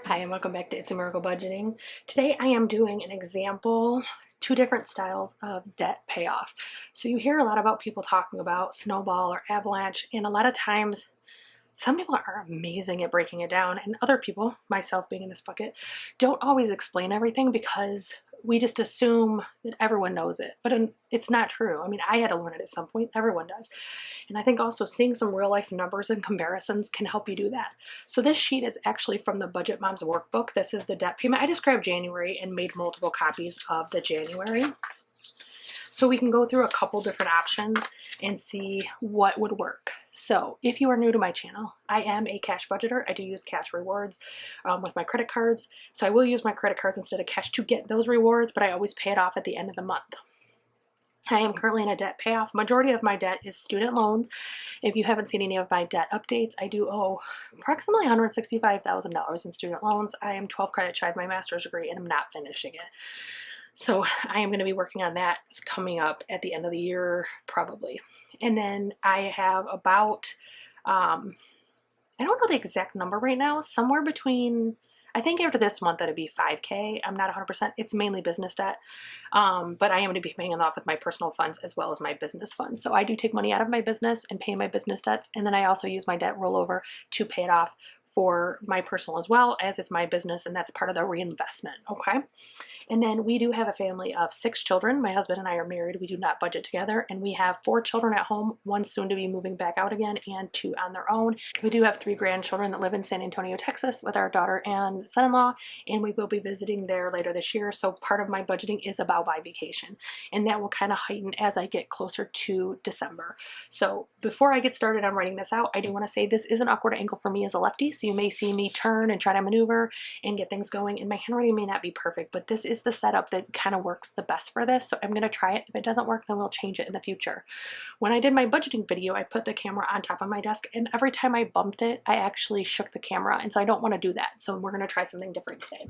Hi and welcome back to It's a Miracle Budgeting. Today I am doing an example, two different styles of debt payoff. So you hear a lot about people talking about Snowball or Avalanche, and a lot of times some people are amazing at breaking it down, and other people, myself being in this bucket, don't always explain everything because we just assume that everyone knows it. But it's not true. I mean, I had to learn it at some point. Everyone does. And I think also seeing some real life numbers and comparisons can help you do that. So this sheet is actually from the Budget Moms workbook. This is the debt payment. I just grabbed January and made multiple copies of the January. So we can go through a couple different options and see what would work. So if you are new to my channel, I am a cash budgeter. I do use cash rewards with my credit cards. So I will use my credit cards instead of cash to get those rewards, but I always pay it off at the end of the month. I am currently in a debt payoff. Majority of my debt is student loans. If you haven't seen any of my debt updates, I do owe approximately $165,000 in student loans. I am 12 credits shy of my master's degree and I'm not finishing it. So I am going to be working on that. It's coming up at the end of the year, probably. And then I have about, I don't know the exact number right now, somewhere between, I think after this month it'd be 5K. I'm not 100%. It's mainly business debt, but I am going to be paying it off with my personal funds as well as my business funds. So I do take money out of my business and pay my business debts, and then I also use my debt rollover to pay it off for my personal as well, as it's my business, and that's part of the reinvestment, okay? And then we do have a family of 6 children. My husband and I are married. We do not budget together, and we have 4 children at home, 1 soon to be moving back out again, and 2 on their own. We do have 3 grandchildren that live in San Antonio, Texas with our daughter and son-in-law, and we will be visiting there later this year. So part of my budgeting is about my vacation, and that will kind of heighten as I get closer to December. So before I get started on writing this out, I do want to say this is an awkward angle for me as a lefty, so you may see me turn and try to maneuver and get things going, and my handwriting may not be perfect, but this is the setup that kind of works the best for this. So I'm going to try it. If it doesn't work, then we'll change it in the future. When I did my budgeting video, I put the camera on top of my desk, and every time I bumped it, I actually shook the camera, and so I don't want to do that. So we're going to try something different today.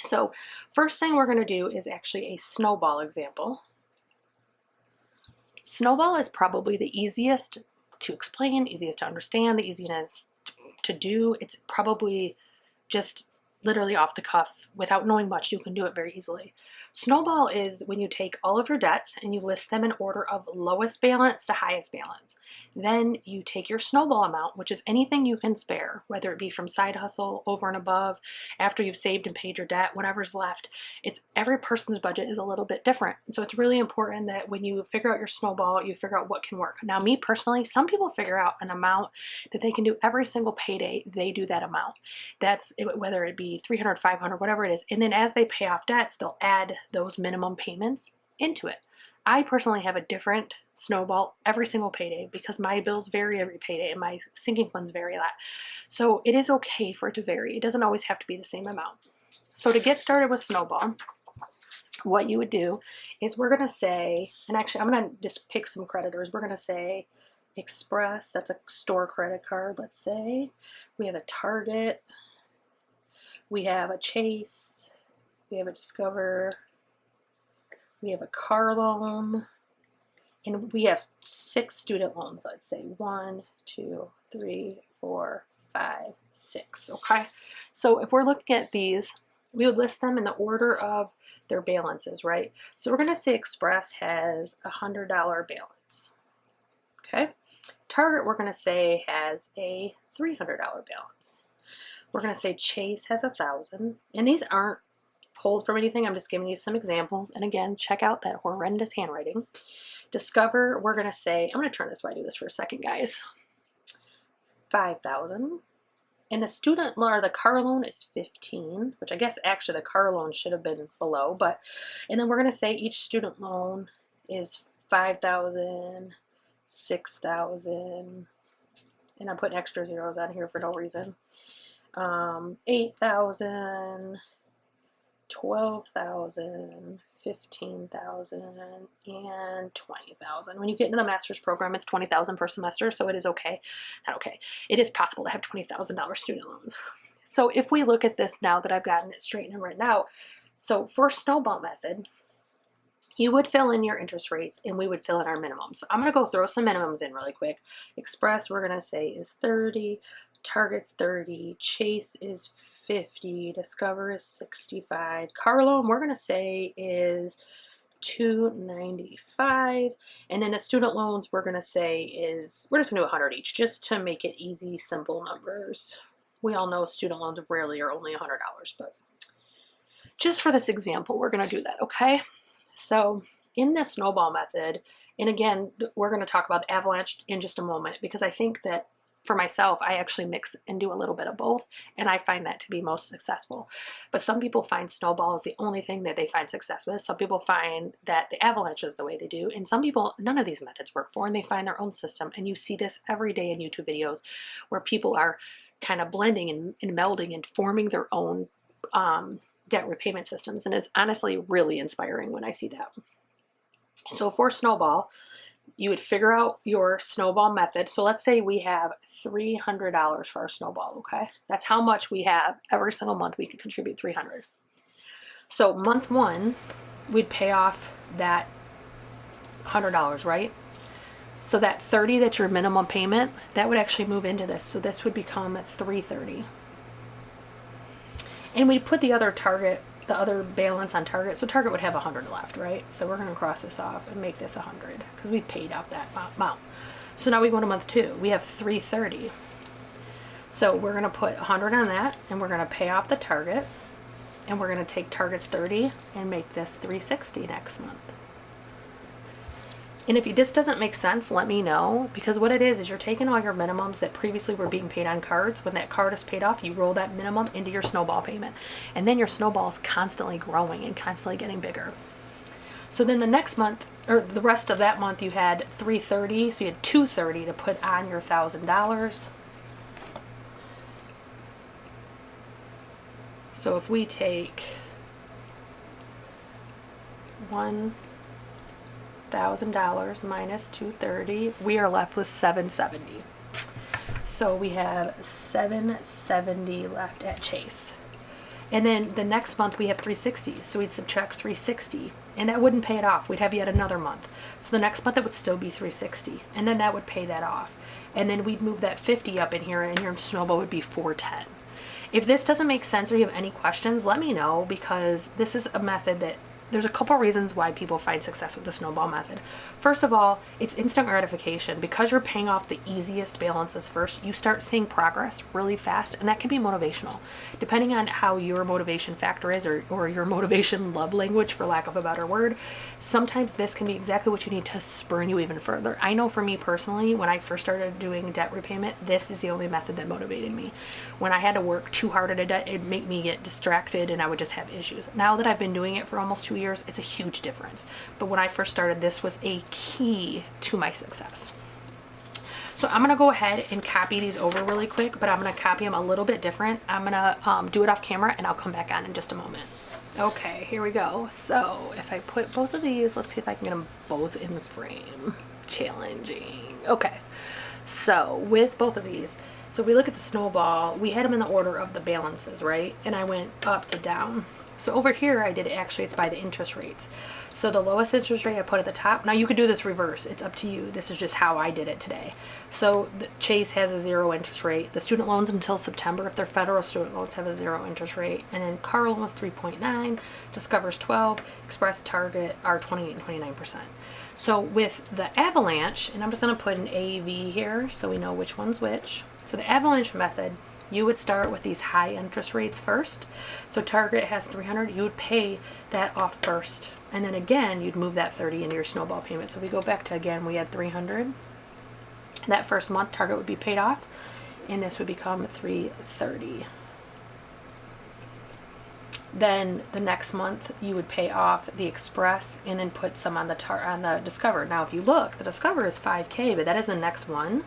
So first thing we're going to do is actually a snowball example. Snowball is probably the easiest to explain, easiest to understand, the easiest to do. It's probably just literally off the cuff. Without knowing much, you can do it very easily. Snowball is when you take all of your debts and you list them in order of lowest balance to highest balance. Then you take your snowball amount, which is anything you can spare, whether it be from side hustle, over and above, after you've saved and paid your debt, whatever's left. It's every person's budget is a little bit different. So it's really important that when you figure out your snowball, you figure out what can work. Now, me personally, some people figure out an amount that they can do every single payday, they do that amount. That's whether it be 300, 500, whatever it is. And then as they pay off debts, they'll add those minimum payments into it. I personally have a different snowball every single payday because my bills vary every payday and my sinking funds vary a lot. So it is okay for it to vary. It doesn't always have to be the same amount. So to get started with snowball, what you would do is we're going to say, and actually I'm going to just pick some creditors. We're going to say Express, that's a store credit card, let's say. We have a Target. We have a Chase, we have a Discover, we have a car loan, and we have 6 student loans, let's say 1, 2, 3, 4, 5, 6, okay? So if we're looking at these, we would list them in the order of their balances, right? So we're gonna say Express has a $100 balance, okay? Target, we're gonna say, has a $300 balance. We're going to say Chase has 1,000, and these aren't pulled from anything. I'm just giving you some examples. And again, check out that horrendous handwriting. Discover, we're going to say, I'm going to turn this while I do this for a second, guys. 5,000. And the student loan, or the car loan, is 15, which I guess actually the car loan should have been below. But, and then we're going to say each student loan is 5,000, 6,000, and I'm putting extra zeros on here for no reason. 8,000, 12,000, 15,000, and 20,000. When you get into the master's program, it's 20,000 per semester, so it is okay. Not okay. It is possible to have $20,000 student loans. So if we look at this now that I've gotten it straightened and written out, so for Snowball Method, you would fill in your interest rates and we would fill in our minimums. So I'm going to go throw some minimums in really quick. Express, we're going to say is 30. Target's 30, Chase is 50, Discover is 65, car loan we're gonna say is 295, and then the student loans we're gonna say is, we're just gonna do 100 each just to make it easy, simple numbers. We all know student loans rarely are only $100, but just for this example we're gonna do that, okay? So in the snowball method, and again we're gonna talk about the Avalanche in just a moment, because I think that for myself, I actually mix and do a little bit of both, and I find that to be most successful. But some people find snowball is the only thing that they find success with. Some people find that the Avalanche is the way they do, and some people, none of these methods work for, and they find their own system. And you see this every day in YouTube videos where people are kind of blending and melding and forming their own debt repayment systems, and it's honestly really inspiring when I see that. So for snowball, you would figure out your snowball method. So let's say we have $300 for our snowball, okay? That's how much we have every single month. We can contribute $300. So month one, we'd pay off that $100, right? So that $30 that's your minimum payment, that would actually move into this. So this would become $330. And we'd put the other target, the other balance on Target. So Target would have 100 left, right? So we're going to cross this off and make this 100 because we paid off that amount. So now we go to month two. We have 330. So we're going to put 100 on that, and we're going to pay off the Target, and we're going to take Target's 30 and make this 360 next month. And if this doesn't make sense, let me know, because what it is you're taking all your minimums that previously were being paid on cards. When that card is paid off, you roll that minimum into your snowball payment, and then your snowball is constantly growing and constantly getting bigger. So then the next month, or the rest of that month, you had 330, so you had 230 to put on your $1,000. So if we take $1,000 minus 230, we are left with 770. So we have 770 left at Chase. And then the next month we have 360. So we'd subtract 360, and that wouldn't pay it off. We'd have yet another month. So the next month it would still be 360, and then that would pay that off. And then we'd move that 50 up in here, and your snowball would be 410. If this doesn't make sense or you have any questions, let me know, because this is a method that there's a couple reasons why people find success with the snowball method. First of all, it's instant gratification. Because you're paying off the easiest balances first, you start seeing progress really fast, and that can be motivational. Depending on how your motivation factor is, or your motivation love language, for lack of a better word, sometimes this can be exactly what you need to spur you even further. I know for me personally, when I first started doing debt repayment, this is the only method that motivated me. When I had to work too hard at a debt, it'd make me get distracted and I would just have issues. Now that I've been doing it for almost 2 years, it's a huge difference. But when I first started, this was a key to my success. So I'm gonna go ahead and copy these over really quick, but I'm gonna copy them a little bit different. I'm gonna do it off camera, and I'll come back on in just a moment. Okay, here we go. So if I put both of these, let's see if I can get them both in frame. Challenging. Okay, so with both of these, so if we look at the snowball, we had them in the order of the balances, right? And I went up to down. So over here I did, actually it's by the interest rates. So the lowest interest rate I put at the top. Now you could do this reverse, it's up to you. This is just how I did it today. So the Chase has a 0 interest rate. The student loans until September, if they're federal student loans, have a 0 interest rate. And then car loans 3.9, Discover's 12, Express, Target are 28 and 29%. So with the Avalanche, and I'm just gonna put an AV here so we know which one's which. So the Avalanche method, you would start with these high interest rates first. So Target has 300, you would pay that off first. And then again, you'd move that 30 into your snowball payment. So we go back to, again, we had 300. That first month, Target would be paid off, and this would become 330. Then the next month, you would pay off the Express and then put some on the Discover. Now, if you look, the Discover is 5K, but that is the next one.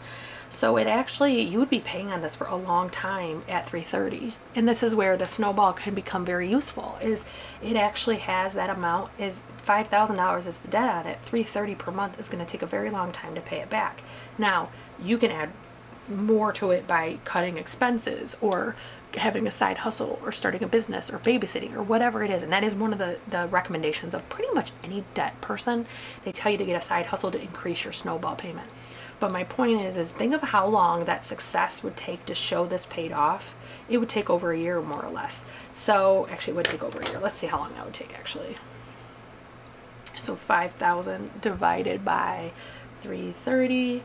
So it actually, you would be paying on this for a long time at 330. And this is where the snowball can become very useful, is it actually has that amount, is $5,000 is the debt on it. 330 per month is going to take a very long time to pay it back. Now, you can add more to it by cutting expenses, or having a side hustle, or starting a business, or babysitting, or whatever it is. And that is one of the recommendations of pretty much any debt person. They tell you to get a side hustle to increase your snowball payment. But my point is think of how long that success would take to show this paid off. It would take over a year, more or less. So actually it would take over a year. Let's see how long that would take actually. So 5,000 divided by 330.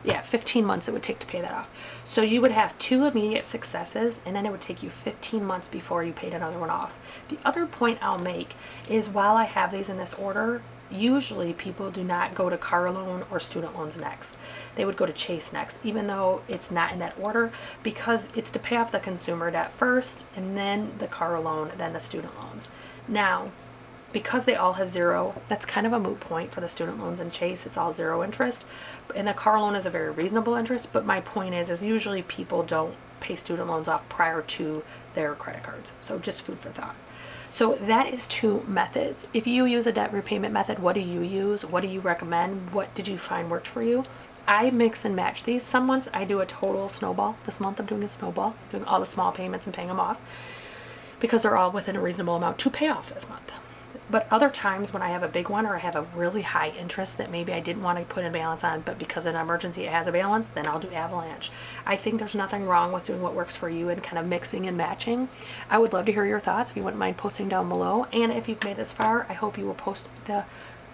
Yeah, 15 months it would take to pay that off. So you would have 2 immediate successes, and then it would take you 15 months before you paid another one off. The other point I'll make is while I have these in this order, usually people do not go to car loan or student loans next. They would go to Chase next, even though it's not in that order, because it's to pay off the consumer debt first, and then the car loan, then the student loans. Now, because they all have zero, that's kind of a moot point for the student loans and Chase. It's all zero interest, and the car loan is a very reasonable interest. But my point is usually people don't pay student loans off prior to their credit cards. So just food for thought. So that is 2 methods. If you use a debt repayment method, what do you use? What do you recommend? What did you find worked for you? I mix and match these. Some months I do a total snowball. This month I'm doing a snowball, doing all the small payments and paying them off because they're all within a reasonable amount to pay off this month. But other times when I have a big one or I have a really high interest that maybe I didn't want to put a balance on, but because of an emergency it has a balance, then I'll do Avalanche. I think there's nothing wrong with doing what works for you and kind of mixing and matching. I would love to hear your thoughts if you wouldn't mind posting down below. And if you've made this far, I hope you will post the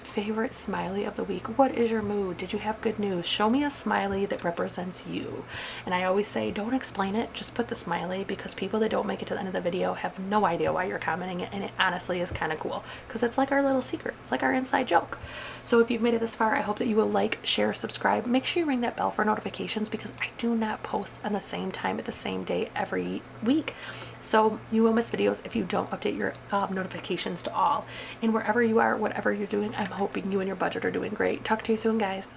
favorite smiley of the week. What is your mood? Did you have good news? Show me a smiley that represents you. And I always say, don't explain it, just put the smiley, because people that don't make it to the end of the video have no idea why you're commenting it, and it honestly is kind of cool because it's like our little secret. It's like our inside joke. So if you've made it this far, I hope that you will like, share, subscribe. Make sure you ring that bell for notifications because I do not post on the same time at the same day every week. So you will miss videos if you don't update your notifications to all. And wherever you are, whatever you're doing, I'm hoping you and your budget are doing great. Talk to you soon, guys.